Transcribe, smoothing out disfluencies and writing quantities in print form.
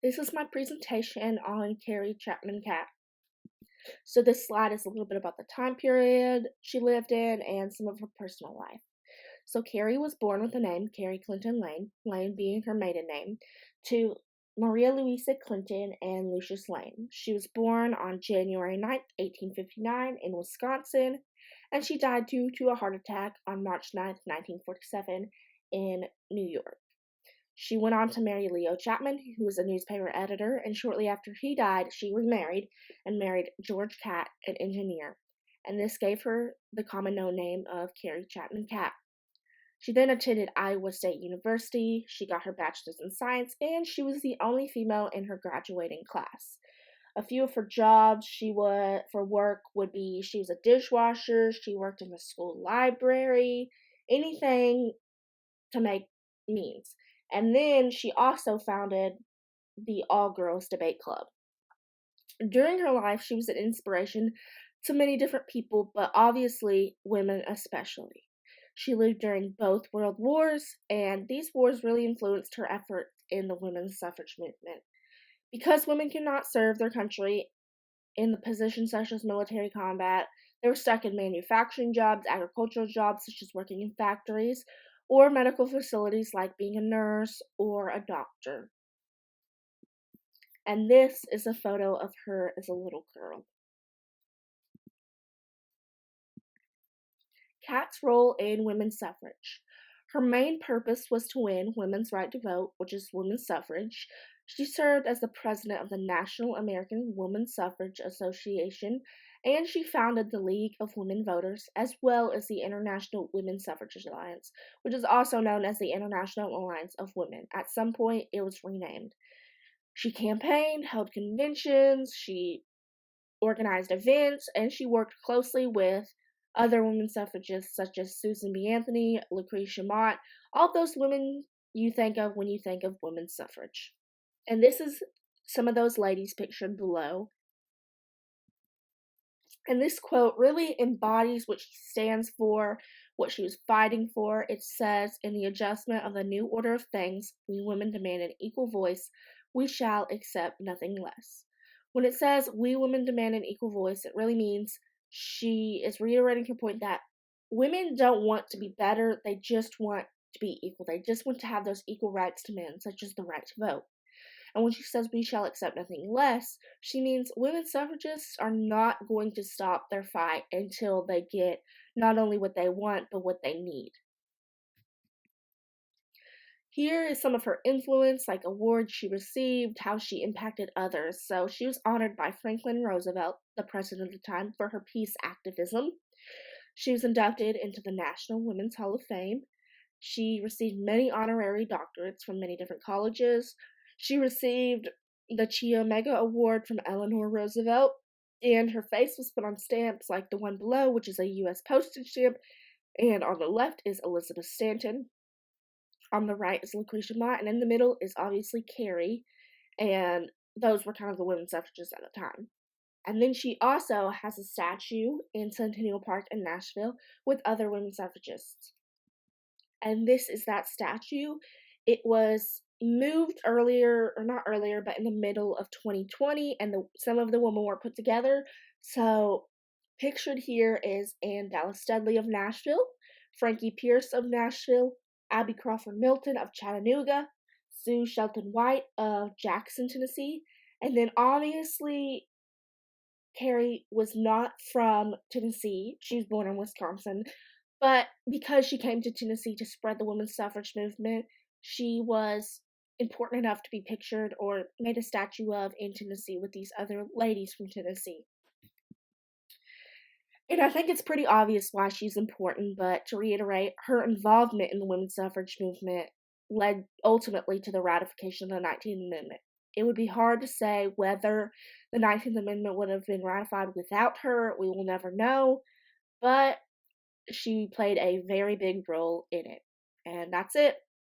This is my presentation on Carrie Chapman Catt. So this slide is a little bit about the time period she lived in and some of her personal life. So Carrie was born with the name Carrie Clinton Lane, Lane being her maiden name, to Maria Louisa Clinton and Lucius Lane. She was born on January 9th, 1859 in Wisconsin, and she died due to a heart attack on March 9th, 1947 in New York. She went on to marry Leo Chapman, who was a newspaper editor, and shortly after he died, she remarried and married George Catt, an engineer, and this gave her the common known name of Carrie Chapman Catt. She then attended Iowa State University, she got her bachelor's in science, and she was the only female in her graduating class. A few of her jobs she was a dishwasher, she worked in the school library, anything to make means. And then she also founded the All Girls Debate Club. During her life, she was an inspiration to many different people, but obviously women especially. She lived during both world wars, and these wars really influenced her efforts in the women's suffrage movement. Because women could not serve their country in the positions such as military combat, they were stuck in manufacturing jobs, agricultural jobs such as working in factories, or medical facilities like being a nurse or a doctor. And this is a photo of her as a little girl. Catt's role in women's suffrage. Her main purpose was to win women's right to vote, which is women's suffrage. She served as the president of the National American Women's Suffrage Association, and she founded the League of Women Voters, as well as the International Women's Suffrage Alliance, which is also known as the International Alliance of Women. At some point, it was renamed. She campaigned, held conventions, she organized events, and she worked closely with other women suffragists such as Susan B. Anthony, Lucretia Mott, all those women you think of when you think of women's suffrage. And this is some of those ladies pictured below. And this quote really embodies what she stands for, what she was fighting for. It says, "In the adjustment of the new order of things, we women demand an equal voice. We shall accept nothing less." When it says we women demand an equal voice, it really means she is reiterating her point that women don't want to be better, they just want to be equal. They just want to have those equal rights to men, such as the right to vote. And when she says we shall accept nothing less, she means women suffragists are not going to stop their fight until they get not only what they want, but what they need. Here is some of her influence, like awards she received, how she impacted others. So she was honored by Franklin Roosevelt, the president at the time, for her peace activism. She was inducted into the National Women's Hall of Fame. She received many honorary doctorates from many different colleges. She received the Chi Omega Award from Eleanor Roosevelt, and her face was put on stamps like the one below, which is a U.S. postage stamp, and on the left is Elizabeth Stanton. On the right is Lucretia Mott, and in the middle is obviously Carrie, and those were kind of the women's suffragists at the time. And then she also has a statue in Centennial Park in Nashville with other women suffragists. And this is that statue. It was moved earlier, or not earlier, but in the middle of 2020, and some of the women were put together. So pictured here is Ann Dallas Studley of Nashville, Frankie Pierce of Nashville, Abby Crawford Milton of Chattanooga, Sue Shelton White of Jackson, Tennessee, and then obviously Carrie was not from Tennessee. She was born in Wisconsin, but because she came to Tennessee to spread the women's suffrage movement, she was important enough to be pictured or made a statue of in Tennessee with these other ladies from Tennessee. And I think it's pretty obvious why she's important, but to reiterate, her involvement in the women's suffrage movement led ultimately to the ratification of the 19th Amendment. It would be hard to say whether the 19th Amendment would have been ratified without her. We will never know, but she played a very big role in it. And that's it.